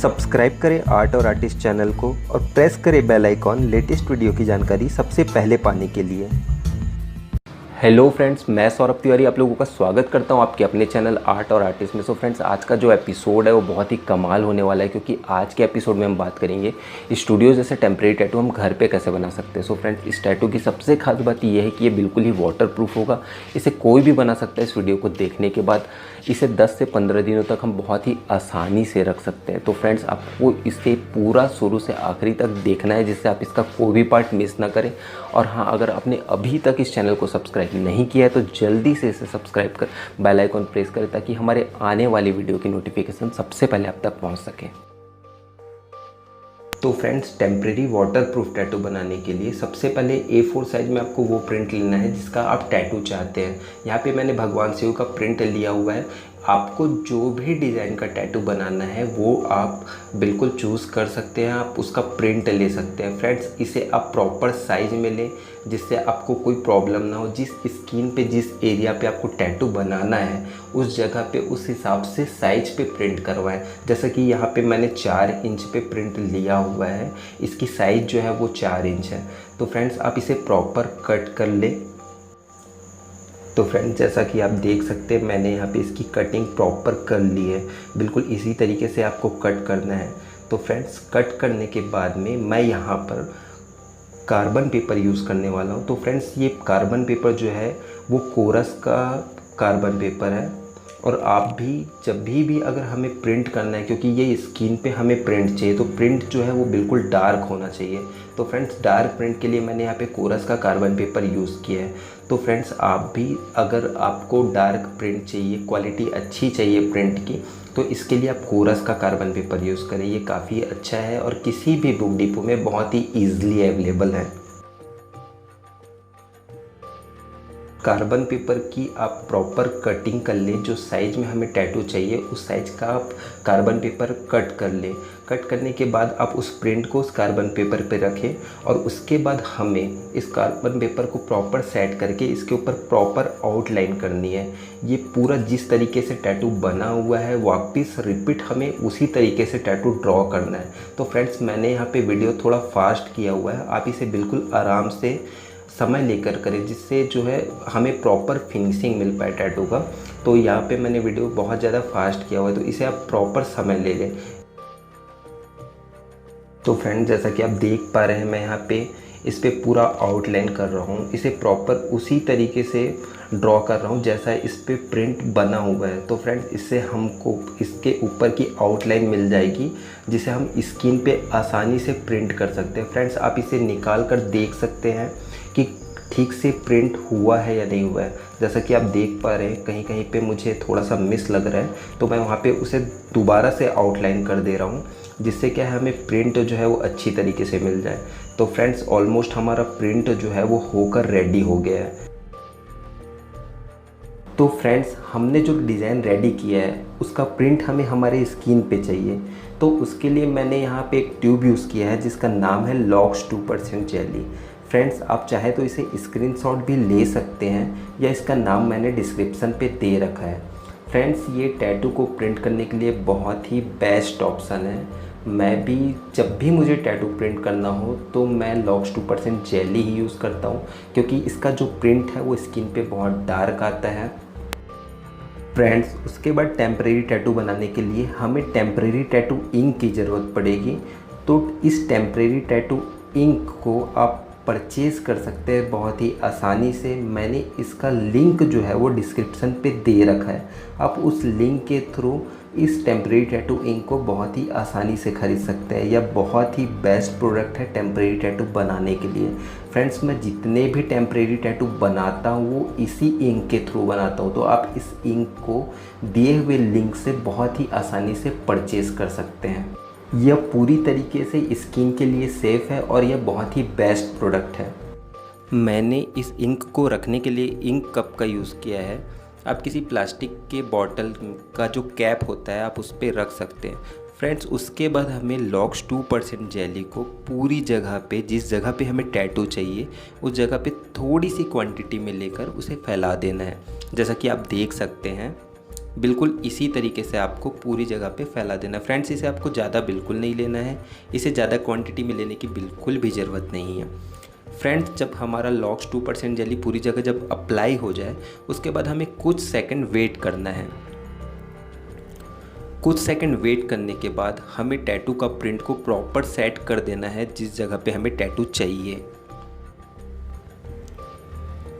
Subscribe करें art और artist channel को और प्रेस करें बेल आइकॉन लेटेस्ट वीडियो की जानकारी सबसे पहले पाने के लिए। हेलो फ्रेंड्स, मैं सौरभ तिवारी आप लोगों का स्वागत करता हूं आपके अपने चैनल आर्ट और आर्टिस्ट में। सो फ्रेंड्स, आज का जो एपिसोड है वो बहुत ही कमाल होने वाला है, क्योंकि आज के एपिसोड में हम बात करेंगे स्टूडियो जैसे टेम्परेरी टैटू हम घर पे कैसे बना सकते हैं। सो फ्रेंड्स, इस टैटू की सबसे खास बात ये है कि ये बिल्कुल ही वाटर प्रूफ होगा। इसे कोई भी बना सकता है। इस वीडियो को देखने के बाद इसे 10 से 15 दिनों तक हम बहुत ही आसानी से रख सकते हैं। तो फ्रेंड्स, आपको इसे पूरा शुरू से आखिरी तक देखना है, जिससे आप इसका कोई भी पार्ट मिस ना करें। और हाँ, अगर आपने अभी तक इस चैनल को सब्सक्राइब नहीं किया है तो जल्दी से इसे सब्सक्राइब कर बेल आइकॉन प्रेस करें, ताकि हमारे आने वाली वीडियो की नोटिफिकेशन सबसे पहले आप तक पहुंच सके। तो friends, temporary water proof tattoo बनाने के लिए सबसे पहले A4 साइज में आपको वो प्रिंट लेना है जिसका आप टैटू चाहते हैं। यहाँ पे मैंने भगवान शिव का प्रिंट लिया हुआ है। आपको जो भी डिज़ाइन का टैटू बनाना है वो आप बिल्कुल चूज़ कर सकते हैं, आप उसका प्रिंट ले सकते हैं। फ्रेंड्स, इसे आप प्रॉपर साइज़ में लें जिससे आपको कोई प्रॉब्लम ना हो। जिस स्किन पे, जिस एरिया पे आपको टैटू बनाना है उस जगह पे उस हिसाब से साइज पे प्रिंट करवाएं। जैसा कि यहाँ पे मैंने 4 इंच पे प्रिंट लिया हुआ है, इसकी साइज़ जो है वो 4 इंच है। तो फ्रेंड्स, आप इसे प्रॉपर कट कर लें। तो फ्रेंड्स, जैसा कि आप देख सकते हैं मैंने यहाँ पे इसकी कटिंग प्रॉपर कर ली है। बिल्कुल इसी तरीके से आपको कट करना है। तो फ्रेंड्स, कट करने के बाद में मैं यहाँ पर कार्बन पेपर यूज़ करने वाला हूँ। तो फ्रेंड्स, ये कार्बन पेपर जो है वो कोरस का कार्बन पेपर है। और आप भी जब भी अगर हमें प्रिंट करना है, क्योंकि ये स्किन पे हमें प्रिंट चाहिए, तो प्रिंट जो है वो बिल्कुल डार्क होना चाहिए। तो फ्रेंड्स, डार्क प्रिंट के लिए मैंने यहाँ पे कोरस का कार्बन पेपर यूज़ किया है। तो फ्रेंड्स, आप भी अगर आपको डार्क प्रिंट चाहिए, क्वालिटी अच्छी चाहिए प्रिंट की, तो इसके लिए आप कोरस का कार्बन पेपर यूज़ करें। ये काफ़ी अच्छा है और किसी भी बुक डिपो में बहुत ही ईजिली अवेलेबल है। कार्बन पेपर की आप प्रॉपर कटिंग कर लें। जो साइज़ में हमें टैटू चाहिए उस साइज़ का आप कार्बन पेपर कट कर लें। कट करने के बाद आप उस प्रिंट को उस कार्बन पेपर पे रखें और उसके बाद हमें इस कार्बन पेपर को प्रॉपर सेट करके इसके ऊपर प्रॉपर आउटलाइन करनी है। ये पूरा जिस तरीके से टैटू बना हुआ है वापस रिपीट हमें उसी तरीके से टैटू ड्रॉ करना है। तो फ्रेंड्स, मैंने यहाँ पे वीडियो थोड़ा फास्ट किया हुआ है, आप इसे बिल्कुल आराम से समय लेकर करें, जिससे जो है हमें प्रॉपर फिनिशिंग मिल पाए टैटू का। तो यहाँ पे मैंने वीडियो बहुत ज़्यादा फास्ट किया हुआ है, तो इसे आप प्रॉपर समय ले लें। तो फ्रेंड, जैसा कि आप देख पा रहे हैं मैं यहाँ पे इस पर पूरा आउटलाइन कर रहा हूँ। इसे प्रॉपर उसी तरीके से ड्रॉ कर रहा हूँ जैसा इस पे प्रिंट बना हुआ है। तो फ्रेंड्स, इससे हमको इसके ऊपर की आउटलाइन मिल जाएगी जिसे हम स्किन पे आसानी से प्रिंट कर सकते हैं। फ्रेंड्स, आप इसे निकाल कर देख सकते हैं कि ठीक से प्रिंट हुआ है या नहीं हुआ है। जैसा कि आप देख पा रहे हैं कहीं कहीं पे मुझे थोड़ा सा मिस लग रहा है, तो मैं वहाँ पे उसे दोबारा से आउटलाइन कर दे रहा हूँ, जिससे क्या है हमें प्रिंट जो है वो अच्छी तरीके से मिल जाए। तो फ्रेंड्स, ऑलमोस्ट हमारा प्रिंट जो है वो होकर रेडी हो गया है। तो फ्रेंड्स, हमने जो डिज़ाइन रेडी किया है उसका प्रिंट हमें हमारे स्किन पे चाहिए। तो उसके लिए मैंने यहाँ पे एक ट्यूब यूज़ किया है जिसका नाम है लॉक्स 2% जेली। फ्रेंड्स, आप चाहे तो इसे स्क्रीनशॉट भी ले सकते हैं या इसका नाम मैंने डिस्क्रिप्शन पे दे रखा है। फ्रेंड्स, ये टैटू को प्रिंट करने के लिए बहुत ही बेस्ट ऑप्शन है। मैं भी जब भी मुझे टैटू प्रिंट करना हो तो मैं लॉक्स 2% जेली ही यूज़ करता हूँ, क्योंकि इसका जो प्रिंट है वो स्किन पे बहुत डार्क आता है। फ्रेंड्स, उसके बाद टेम्परेरी टैटू बनाने के लिए हमें टेम्परेरी टैटू इंक की ज़रूरत पड़ेगी। तो इस टेम्परेरी टैटू इंक को आप परचेज़ कर सकते हैं बहुत ही आसानी से। मैंने इसका लिंक जो है वो डिस्क्रिप्शन पे दे रखा है। आप उस लिंक के थ्रू इस टेम्परेरी टैटू इंक को बहुत ही आसानी से ख़रीद सकते हैं। यह बहुत ही बेस्ट प्रोडक्ट है टेम्परेरी टैटू बनाने के लिए। फ्रेंड्स, मैं जितने भी टेम्परेरी टैटू बनाता हूँ वो इसी इंक के थ्रू बनाता हूँ। तो आप इस इंक को दिए हुए लिंक से बहुत ही आसानी से परचेज़ कर सकते हैं। यह पूरी तरीके से स्किन के लिए सेफ़ है और यह बहुत ही बेस्ट प्रोडक्ट है। मैंने इस इंक को रखने के लिए इंक कप का यूज़ किया है। आप किसी प्लास्टिक के बॉटल का जो कैप होता है आप उस पर रख सकते हैं। फ्रेंड्स, उसके बाद हमें लॉक्स 2% जेली को पूरी जगह पे, जिस जगह पे हमें टैटू चाहिए उस जगह पे थोड़ी सी क्वांटिटी में लेकर उसे फैला देना है। जैसा कि आप देख सकते हैं बिल्कुल इसी तरीके से आपको पूरी जगह पे फैला देना। फ्रेंड्स इसे आपको ज़्यादा बिल्कुल नहीं लेना है, इसे ज़्यादा क्वांटिटी में लेने की बिल्कुल भी ज़रूरत नहीं है। फ्रेंड्स जब हमारा लॉक्स 2% जेली पूरी जगह जब अप्लाई हो जाए, उसके बाद हमें कुछ सेकंड वेट करना है। कुछ सेकंड वेट करने के बाद हमें टैटू का प्रिंट को प्रॉपर सेट कर देना है जिस जगह पे हमें टैटू चाहिए।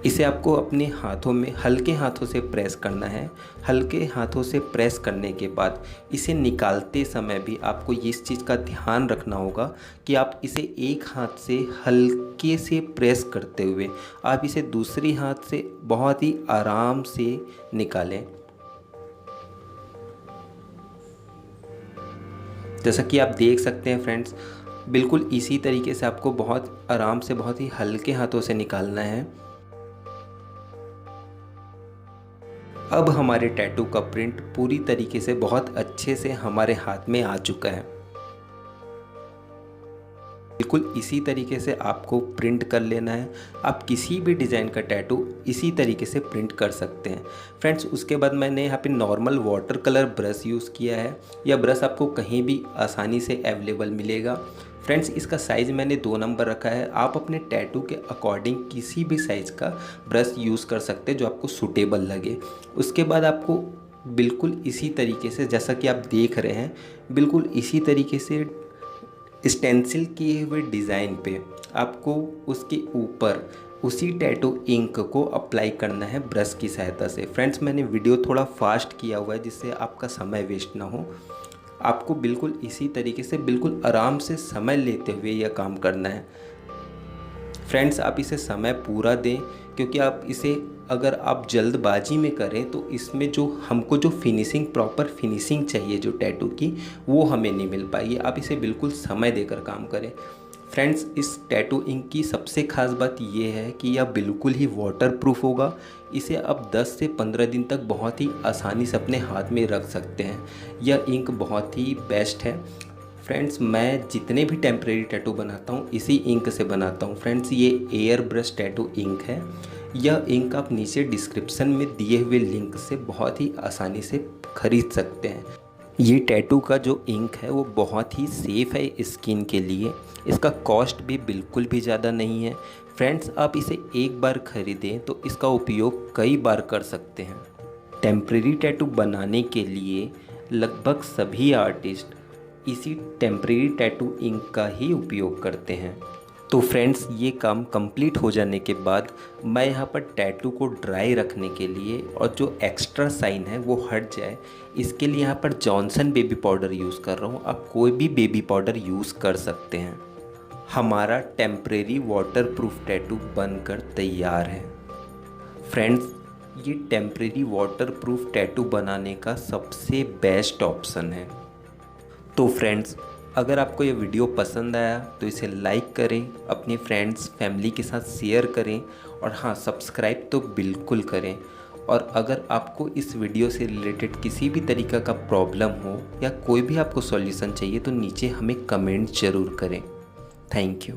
इसे आपको अपने हाथों में हल्के हाथों से प्रेस करना है। हल्के हाथों से प्रेस करने के बाद इसे निकालते समय भी आपको इस चीज़ का ध्यान रखना होगा कि आप इसे एक हाथ से हल्के से प्रेस करते हुए आप इसे दूसरी हाथ से बहुत ही आराम से निकालें। जैसा कि आप देख सकते हैं फ्रेंड्स, बिल्कुल इसी तरीके से आपको बहुत आराम से बहुत ही हल्के हाथों से निकालना है। अब हमारे टैटू का प्रिंट पूरी तरीके से बहुत अच्छे से हमारे हाथ में आ चुका है। बिल्कुल इसी तरीके से आपको प्रिंट कर लेना है। आप किसी भी डिज़ाइन का टैटू इसी तरीके से प्रिंट कर सकते हैं। फ्रेंड्स उसके बाद मैंने यहाँ पे normal water colour brush use किया है। यह ब्रश आपको कहीं भी आसानी से अवेलेबल मिलेगा। फ्रेंड्स इसका साइज़ मैंने 2 नंबर रखा है। आप अपने टैटू के अकॉर्डिंग किसी भी साइज़ का ब्रश यूज़ कर सकते हैं जो आपको सूटेबल लगे। उसके बाद आपको बिल्कुल इसी तरीके से, जैसा कि आप देख रहे हैं, बिल्कुल इसी तरीके से स्टेंसिल किए हुए डिज़ाइन पे आपको उसके ऊपर उसी टैटू इंक को अप्लाई करना है ब्रश की सहायता से। फ्रेंड्स मैंने वीडियो थोड़ा फास्ट किया हुआ है जिससे आपका समय वेस्ट ना हो। आपको बिल्कुल इसी तरीके से बिल्कुल आराम से समय लेते हुए यह काम करना है। फ्रेंड्स आप इसे समय पूरा दें, क्योंकि आप इसे अगर आप जल्दबाजी में करें तो इसमें जो हमको जो फिनिशिंग, प्रॉपर फिनिशिंग चाहिए जो टैटू की, वो हमें नहीं मिल पाएगी। आप इसे बिल्कुल समय देकर काम करें। फ्रेंड्स इस टैटू इंक की सबसे ख़ास बात ये है कि यह बिल्कुल ही वाटरप्रूफ होगा। इसे आप 10 से 15 दिन तक बहुत ही आसानी से अपने हाथ में रख सकते हैं। यह इंक बहुत ही बेस्ट है। फ्रेंड्स मैं जितने भी टेम्परेरी टैटू बनाता हूँ इसी इंक से बनाता हूँ। फ्रेंड्स ये एयर ब्रश टैटू इंक है। यह इंक आप नीचे डिस्क्रिप्शन में दिए हुए लिंक से बहुत ही आसानी से खरीद सकते हैं। ये टैटू का जो इंक है वो बहुत ही सेफ़ है स्किन के लिए। इसका कॉस्ट भी बिल्कुल भी ज़्यादा नहीं है। फ्रेंड्स आप इसे एक बार खरीदें तो इसका उपयोग कई बार कर सकते हैं। टेम्परेरी टैटू बनाने के लिए लगभग सभी आर्टिस्ट इसी टेम्परेरी टैटू इंक का ही उपयोग करते हैं। तो फ्रेंड्स ये काम कंप्लीट हो जाने के बाद मैं यहाँ पर टैटू को ड्राई रखने के लिए और जो एक्स्ट्रा साइन है वो हट जाए, इसके लिए यहाँ पर जॉनसन बेबी पाउडर यूज़ कर रहा हूँ। आप कोई भी बेबी पाउडर यूज़ कर सकते हैं। हमारा टेम्परेरी वाटरप्रूफ टैटू बनकर तैयार है। फ्रेंड्स ये टेम्परेरी वाटरप्रूफ टैटू बनाने का सबसे बेस्ट ऑप्शन है। तो फ्रेंड्स अगर आपको ये वीडियो पसंद आया तो इसे लाइक करें, अपने फ्रेंड्स फैमिली के साथ शेयर करें और हाँ सब्सक्राइब तो बिल्कुल करें। और अगर आपको इस वीडियो से रिलेटेड किसी भी तरीक़ा का प्रॉब्लम हो या कोई भी आपको सॉल्यूशन चाहिए तो नीचे हमें कमेंट ज़रूर करें। Thank you.